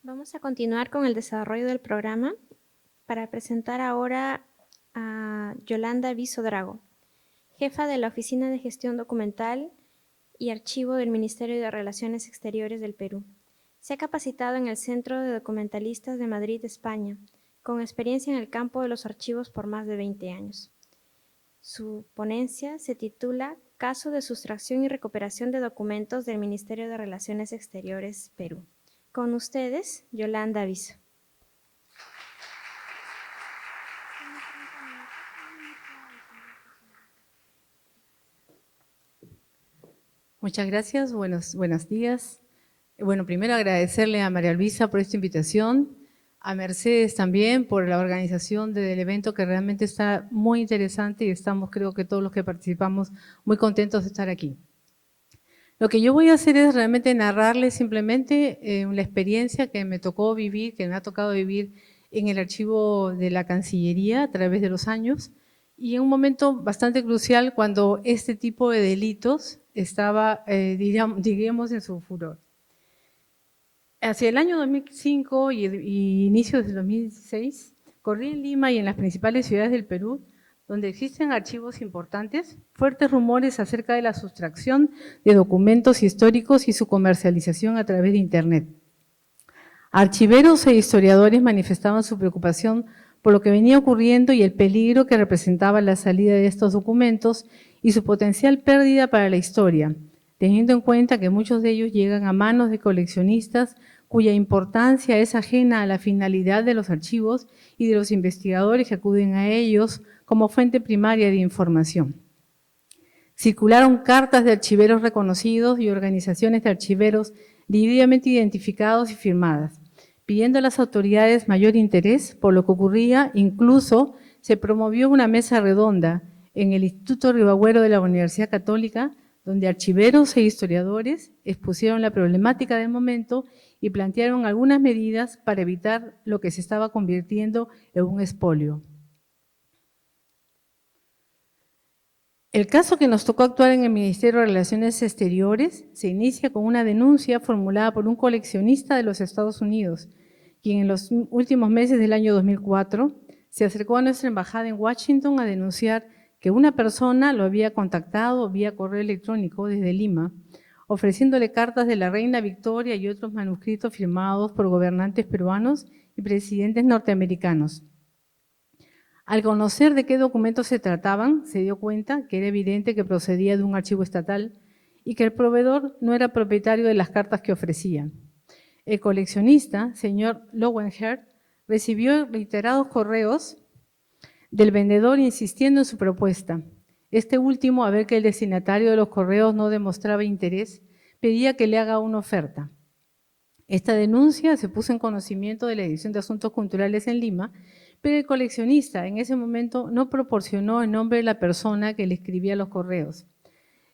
Vamos a continuar con el desarrollo del programa para presentar ahora a Yolanda Viso Drago, jefa de la Oficina de Gestión Documental y Archivo del Ministerio de Relaciones Exteriores del Perú. Se ha capacitado en el Centro de Documentalistas de Madrid, España, con experiencia en el campo de los archivos por más de 20 años. Su ponencia se titula Caso de sustracción y recuperación de documentos del Ministerio de Relaciones Exteriores, Perú. Con ustedes, Yolanda Viso. Muchas gracias, buenos días. Bueno, primero agradecerle a María Luisa por esta invitación, a Mercedes también por la organización del evento que realmente está muy interesante y estamos, creo que todos los que participamos, muy contentos de estar aquí. Lo que yo voy a hacer es realmente narrarles simplemente la experiencia que me tocó vivir, que me ha tocado vivir en el archivo de la Cancillería a través de los años y en un momento bastante crucial cuando este tipo de delitos estaba, diríamos, en su furor. Hacia el año 2005 y inicios del 2016, corrí en Lima y en las principales ciudades del Perú, donde existen archivos importantes, fuertes rumores acerca de la sustracción de documentos históricos y su comercialización a través de Internet. Archiveros e historiadores manifestaban su preocupación por lo que venía ocurriendo y el peligro que representaba la salida de estos documentos y su potencial pérdida para la historia, teniendo en cuenta que muchos de ellos llegan a manos de coleccionistas cuya importancia es ajena a la finalidad de los archivos y de los investigadores que acuden a ellos como fuente primaria de información. Circularon cartas de archiveros reconocidos y organizaciones de archiveros debidamente identificados y firmadas, pidiendo a las autoridades mayor interés por lo que ocurría. Incluso se promovió una mesa redonda en el Instituto Ribagüero de la Universidad Católica, donde archiveros e historiadores expusieron la problemática del momento y plantearon algunas medidas para evitar lo que se estaba convirtiendo en un expolio. El caso que nos tocó actuar en el Ministerio de Relaciones Exteriores se inicia con una denuncia formulada por un coleccionista de los Estados Unidos, quien en los últimos meses del año 2004 se acercó a nuestra embajada en Washington a denunciar que una persona lo había contactado vía correo electrónico desde Lima, ofreciéndole cartas de la reina Victoria y otros manuscritos firmados por gobernantes peruanos y presidentes norteamericanos. Al conocer de qué documentos se trataban, se dio cuenta que era evidente que procedía de un archivo estatal y que el proveedor no era propietario de las cartas que ofrecía. El coleccionista, señor Lowenherr, recibió reiterados correos del vendedor insistiendo en su propuesta. Este último, a ver que el destinatario de los correos no demostraba interés, pedía que le haga una oferta. Esta denuncia se puso en conocimiento de la Dirección de Asuntos Culturales en Lima, pero el coleccionista en ese momento no proporcionó el nombre de la persona que le escribía los correos.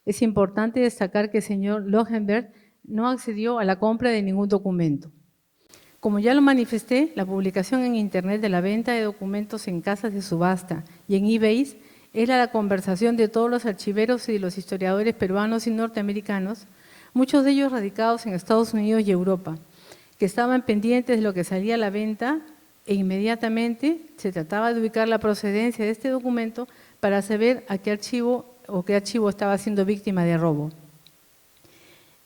Es importante destacar que el señor Lowenherr no accedió a la compra de ningún documento. Como ya lo manifesté, la publicación en Internet de la venta de documentos en casas de subasta y en eBay era la conversación de todos los archiveros y de los historiadores peruanos y norteamericanos, muchos de ellos radicados en Estados Unidos y Europa, que estaban pendientes de lo que salía a la venta e inmediatamente se trataba de ubicar la procedencia de este documento para saber a qué archivo estaba siendo víctima de robo.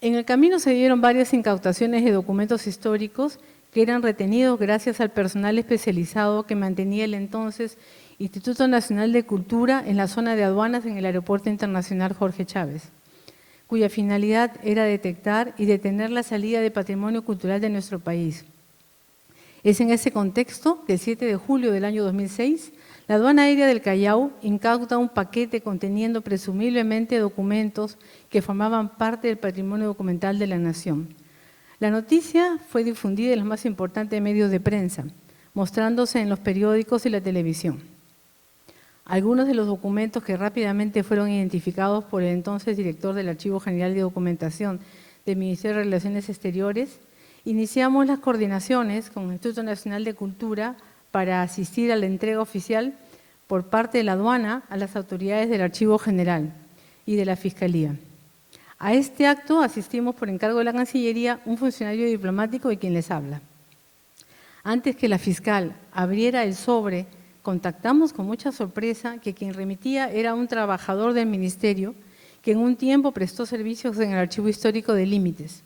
En el camino se dieron varias incautaciones de documentos históricos que eran retenidos gracias al personal especializado que mantenía el entonces Instituto Nacional de Cultura en la zona de aduanas en el Aeropuerto Internacional Jorge Chávez, cuya finalidad era detectar y detener la salida de patrimonio cultural de nuestro país. Es en ese contexto que el 7 de julio del año 2006, la aduana aérea del Callao incauta un paquete conteniendo presumiblemente documentos que formaban parte del patrimonio documental de la nación. La noticia fue difundida en los más importantes medios de prensa, mostrándose en los periódicos y la televisión. Algunos de los documentos que rápidamente fueron identificados por el entonces director del Archivo General de Documentación del Ministerio de Relaciones Exteriores, iniciamos las coordinaciones con el Instituto Nacional de Cultura para asistir a la entrega oficial por parte de la aduana a las autoridades del Archivo General y de la Fiscalía. A este acto asistimos por encargo de la Cancillería un funcionario diplomático de quien les habla. Antes que la fiscal abriera el sobre, contactamos con mucha sorpresa que quien remitía era un trabajador del ministerio que en un tiempo prestó servicios en el Archivo Histórico de Límites.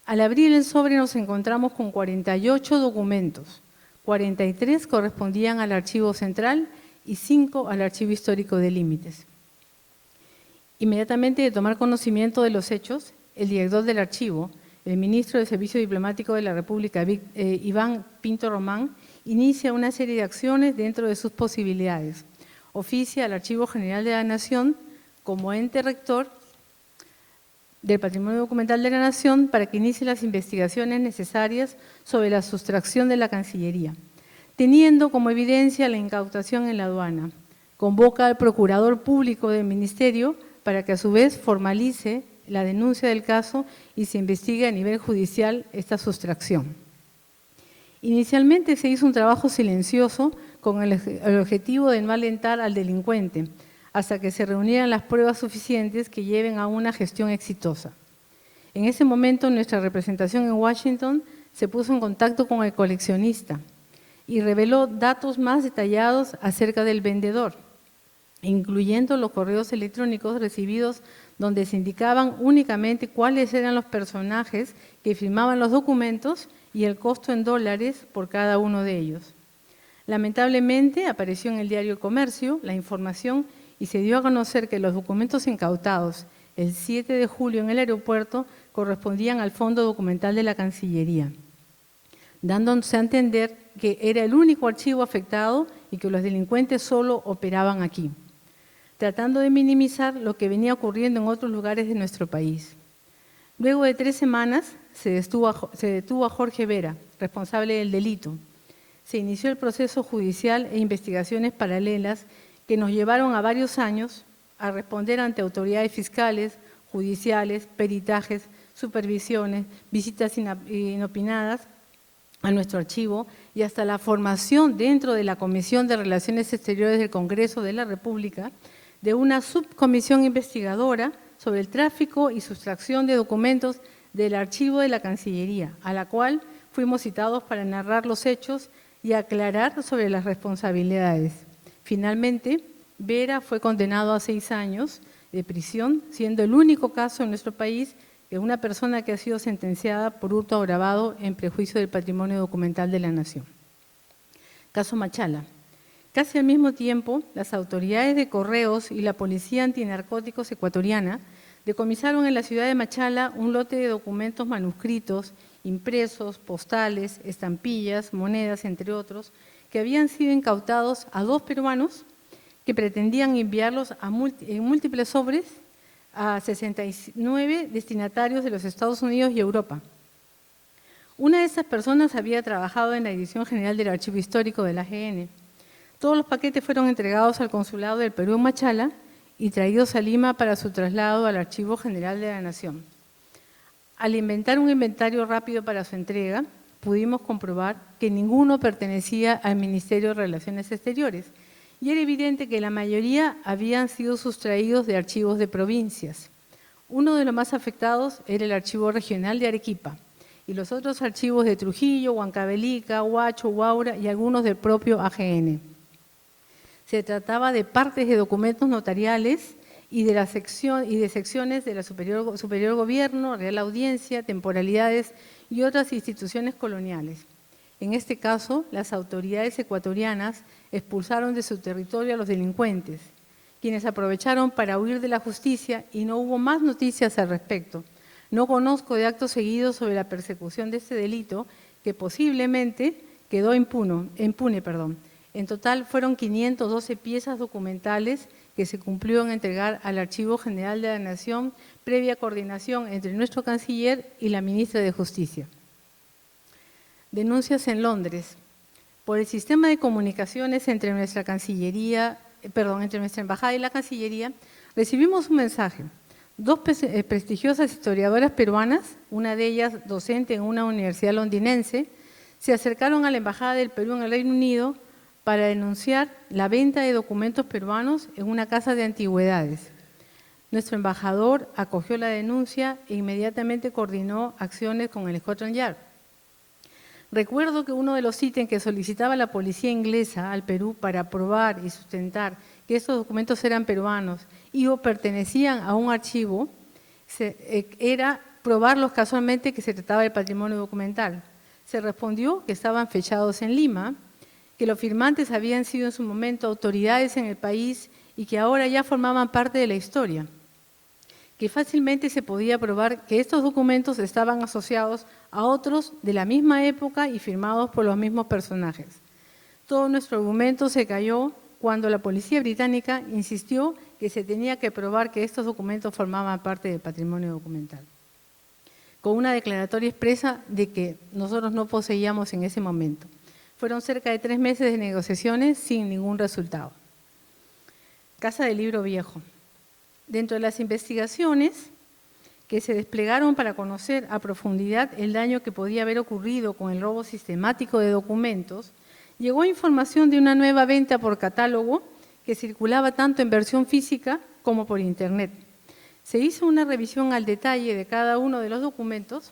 Al abrir el sobre nos encontramos con 48 documentos, 43 correspondían al Archivo Central y 5 al Archivo Histórico de Límites. Inmediatamente de tomar conocimiento de los hechos, el director del archivo, el ministro de Servicio Diplomático de la República, Iván Pinto Román, inicia una serie de acciones dentro de sus posibilidades. Oficia al Archivo General de la Nación como ente rector del Patrimonio Documental de la Nación para que inicie las investigaciones necesarias sobre la sustracción de la Cancillería, teniendo como evidencia la incautación en la aduana. Convoca al Procurador Público del Ministerio para que a su vez formalice la denuncia del caso y se investigue a nivel judicial esta sustracción. Inicialmente se hizo un trabajo silencioso con el objetivo de no alentar al delincuente, hasta que se reunieran las pruebas suficientes que lleven a una gestión exitosa. En ese momento, nuestra representación en Washington se puso en contacto con el coleccionista y reveló datos más detallados acerca del vendedor, incluyendo los correos electrónicos recibidos donde se indicaban únicamente cuáles eran los personajes que firmaban los documentos y el costo en dólares por cada uno de ellos. Lamentablemente, apareció en el diario Comercio la información y se dio a conocer que los documentos incautados el 7 de julio en el aeropuerto correspondían al Fondo Documental de la Cancillería, dándose a entender que era el único archivo afectado y que los delincuentes solo operaban aquí, tratando de minimizar lo que venía ocurriendo en otros lugares de nuestro país. Luego de 3 semanas se detuvo a Jorge Vera, responsable del delito. Se inició el proceso judicial e investigaciones paralelas que nos llevaron a varios años a responder ante autoridades fiscales, judiciales, peritajes, supervisiones, visitas inopinadas a nuestro archivo y hasta la formación dentro de la Comisión de Relaciones Exteriores del Congreso de la República de una subcomisión investigadora sobre el tráfico y sustracción de documentos del archivo de la Cancillería, a la cual fuimos citados para narrar los hechos y aclarar sobre las responsabilidades. Finalmente, Vera fue condenado a 6 años de prisión, siendo el único caso en nuestro país de una persona que ha sido sentenciada por hurto agravado en prejuicio del patrimonio documental de la nación. Caso Machala. Casi al mismo tiempo, las autoridades de Correos y la Policía Antinarcóticos ecuatoriana decomisaron en la ciudad de Machala un lote de documentos manuscritos, impresos, postales, estampillas, monedas, entre otros, que habían sido incautados a 2 peruanos que pretendían enviarlos en múltiples sobres a 69 destinatarios de los Estados Unidos y Europa. Una de esas personas había trabajado en la Dirección General del Archivo Histórico de la AGN. Todos los paquetes fueron entregados al Consulado del Perú en Machala y traídos a Lima para su traslado al Archivo General de la Nación. Al inventar un inventario rápido para su entrega, pudimos comprobar que ninguno pertenecía al Ministerio de Relaciones Exteriores y era evidente que la mayoría habían sido sustraídos de archivos de provincias. Uno de los más afectados era el Archivo Regional de Arequipa y los otros archivos de Trujillo, Huancavelica, Huacho, Huaura y algunos del propio AGN. Se trataba de partes de documentos notariales y de secciones de la Superior Gobierno, Real Audiencia, temporalidades y otras instituciones coloniales. En este caso, las autoridades ecuatorianas expulsaron de su territorio a los delincuentes, quienes aprovecharon para huir de la justicia y no hubo más noticias al respecto. No conozco de actos seguidos sobre la persecución de este delito que posiblemente quedó impune. En total fueron 512 piezas documentales que se cumplió en entregar al Archivo General de la Nación previa coordinación entre nuestro canciller y la ministra de Justicia. Denuncias en Londres. Por el sistema de comunicaciones entre nuestra embajada y la Cancillería, recibimos un mensaje. 2 prestigiosas historiadoras peruanas, una de ellas docente en una universidad londinense, se acercaron a la Embajada del Perú en el Reino Unido para denunciar la venta de documentos peruanos en una casa de antigüedades. Nuestro embajador acogió la denuncia e inmediatamente coordinó acciones con el Scotland Yard. Recuerdo que uno de los ítems que solicitaba la policía inglesa al Perú para probar y sustentar que estos documentos eran peruanos y o pertenecían a un archivo, era probarlos casualmente que se trataba del patrimonio documental. Se respondió que estaban fechados en Lima, que los firmantes habían sido en su momento autoridades en el país y que ahora ya formaban parte de la historia, que fácilmente se podía probar que estos documentos estaban asociados a otros de la misma época y firmados por los mismos personajes. Todo nuestro argumento se cayó cuando la policía británica insistió que se tenía que probar que estos documentos formaban parte del patrimonio documental, con una declaratoria expresa de que nosotros no poseíamos en ese momento. Fueron cerca de 3 meses de negociaciones sin ningún resultado. Casa del Libro Viejo. Dentro de las investigaciones que se desplegaron para conocer a profundidad el daño que podía haber ocurrido con el robo sistemático de documentos, llegó información de una nueva venta por catálogo que circulaba tanto en versión física como por internet. Se hizo una revisión al detalle de cada uno de los documentos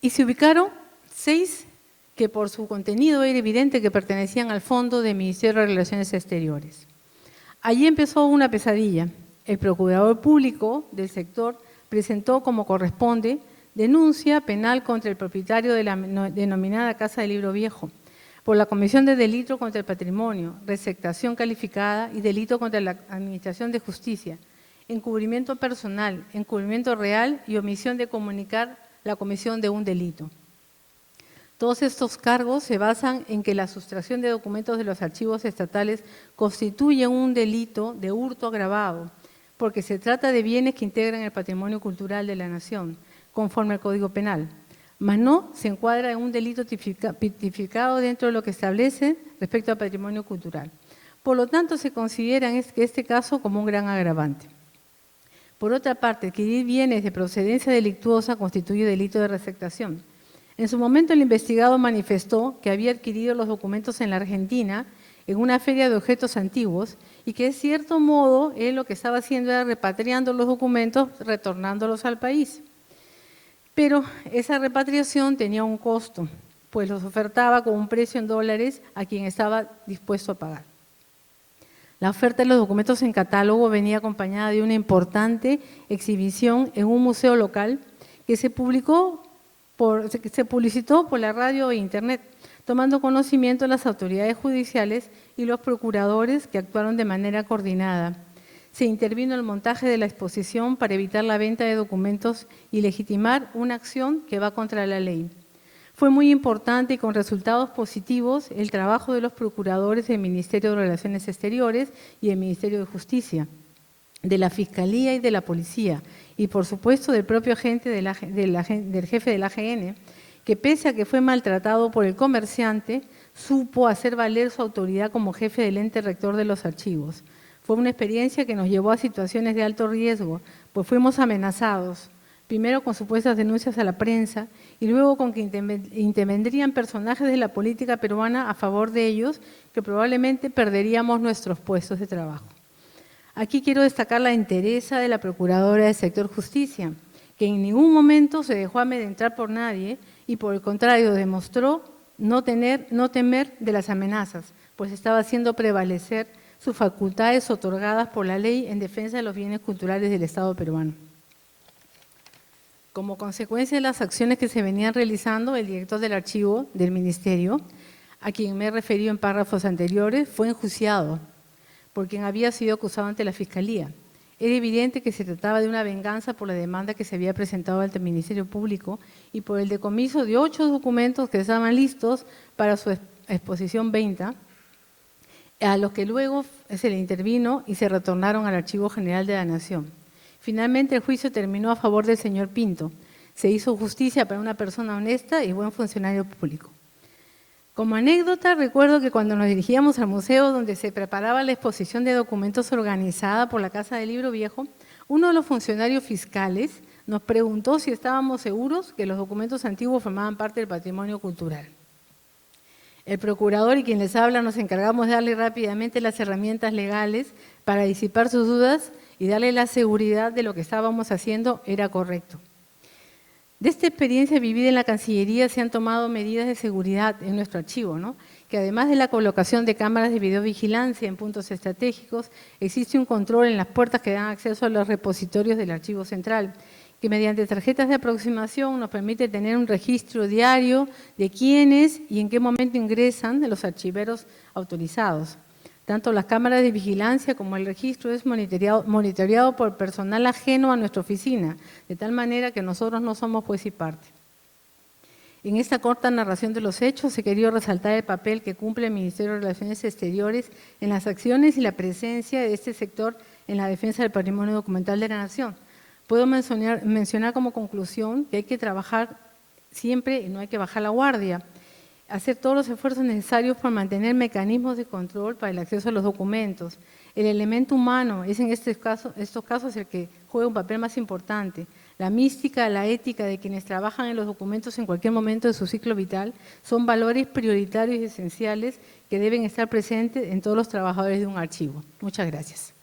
y se ubicaron 6 que por su contenido era evidente que pertenecían al fondo del Ministerio de Relaciones Exteriores. Allí empezó una pesadilla. El procurador público del sector presentó, como corresponde, denuncia penal contra el propietario de la denominada Casa del Libro Viejo por la comisión de delito contra el patrimonio, receptación calificada y delito contra la administración de justicia, encubrimiento personal, encubrimiento real y omisión de comunicar la comisión de un delito. Todos estos cargos se basan en que la sustracción de documentos de los archivos estatales constituye un delito de hurto agravado, porque se trata de bienes que integran el patrimonio cultural de la nación, conforme al Código Penal, mas no se encuadra en un delito tipificado dentro de lo que establece respecto al patrimonio cultural. Por lo tanto, se considera en este caso como un gran agravante. Por otra parte, adquirir bienes de procedencia delictuosa constituye delito de receptación. En su momento, el investigado manifestó que había adquirido los documentos en la Argentina en una feria de objetos antiguos y que, de cierto modo, él lo que estaba haciendo era repatriando los documentos, retornándolos al país. Pero esa repatriación tenía un costo, pues los ofertaba con un precio en dólares a quien estaba dispuesto a pagar. La oferta de los documentos en catálogo venía acompañada de una importante exhibición en un museo local que se publicitó por la radio e internet, tomando conocimiento de las autoridades judiciales y los procuradores que actuaron de manera coordinada. Se intervino en el montaje de la exposición para evitar la venta de documentos y legitimar una acción que va contra la ley. Fue muy importante y con resultados positivos el trabajo de los procuradores del Ministerio de Relaciones Exteriores y del Ministerio de Justicia, de la Fiscalía y de la Policía, y por supuesto del propio agente del jefe del AGN, que pese a que fue maltratado por el comerciante, supo hacer valer su autoridad como jefe del ente rector de los archivos. Fue una experiencia que nos llevó a situaciones de alto riesgo, pues fuimos amenazados, primero con supuestas denuncias a la prensa y luego con que intervendrían personajes de la política peruana a favor de ellos, que probablemente perderíamos nuestros puestos de trabajo. Aquí quiero destacar la entereza de la Procuradora del Sector Justicia, que en ningún momento se dejó amedrentar por nadie y por el contrario demostró no temer de las amenazas, pues estaba haciendo prevalecer sus facultades otorgadas por la ley en defensa de los bienes culturales del Estado peruano. Como consecuencia de las acciones que se venían realizando, el director del archivo del Ministerio, a quien me he referido en párrafos anteriores, fue enjuiciado por quien había sido acusado ante la Fiscalía. Era evidente que se trataba de una venganza por la demanda que se había presentado ante el Ministerio Público y por el decomiso de 8 documentos que estaban listos para su exposición venta, a los que luego se le intervino y se retornaron al Archivo General de la Nación. Finalmente, el juicio terminó a favor del señor Pinto. Se hizo justicia para una persona honesta y buen funcionario público. Como anécdota, recuerdo que cuando nos dirigíamos al museo donde se preparaba la exposición de documentos organizada por la Casa del Libro Viejo, uno de los funcionarios fiscales nos preguntó si estábamos seguros que los documentos antiguos formaban parte del patrimonio cultural. El procurador y quien les habla nos encargamos de darle rápidamente las herramientas legales para disipar sus dudas y darle la seguridad de lo que estábamos haciendo era correcto. De esta experiencia vivida en la Cancillería se han tomado medidas de seguridad en nuestro archivo, ¿no? Que además de la colocación de cámaras de videovigilancia en puntos estratégicos, existe un control en las puertas que dan acceso a los repositorios del archivo central, que mediante tarjetas de aproximación nos permite tener un registro diario de quiénes y en qué momento ingresan de los archiveros autorizados. Tanto las cámaras de vigilancia como el registro es monitoreado por personal ajeno a nuestra oficina, de tal manera que nosotros no somos juez y parte. En esta corta narración de los hechos he querido resaltar el papel que cumple el Ministerio de Relaciones Exteriores en las acciones y la presencia de este sector en la defensa del patrimonio documental de la nación. Puedo mencionar como conclusión que hay que trabajar siempre y no hay que bajar la guardia, hacer todos los esfuerzos necesarios para mantener mecanismos de control para el acceso a los documentos. El elemento humano es en estos casos el que juega un papel más importante. La mística, la ética de quienes trabajan en los documentos en cualquier momento de su ciclo vital son valores prioritarios y esenciales que deben estar presentes en todos los trabajadores de un archivo. Muchas gracias.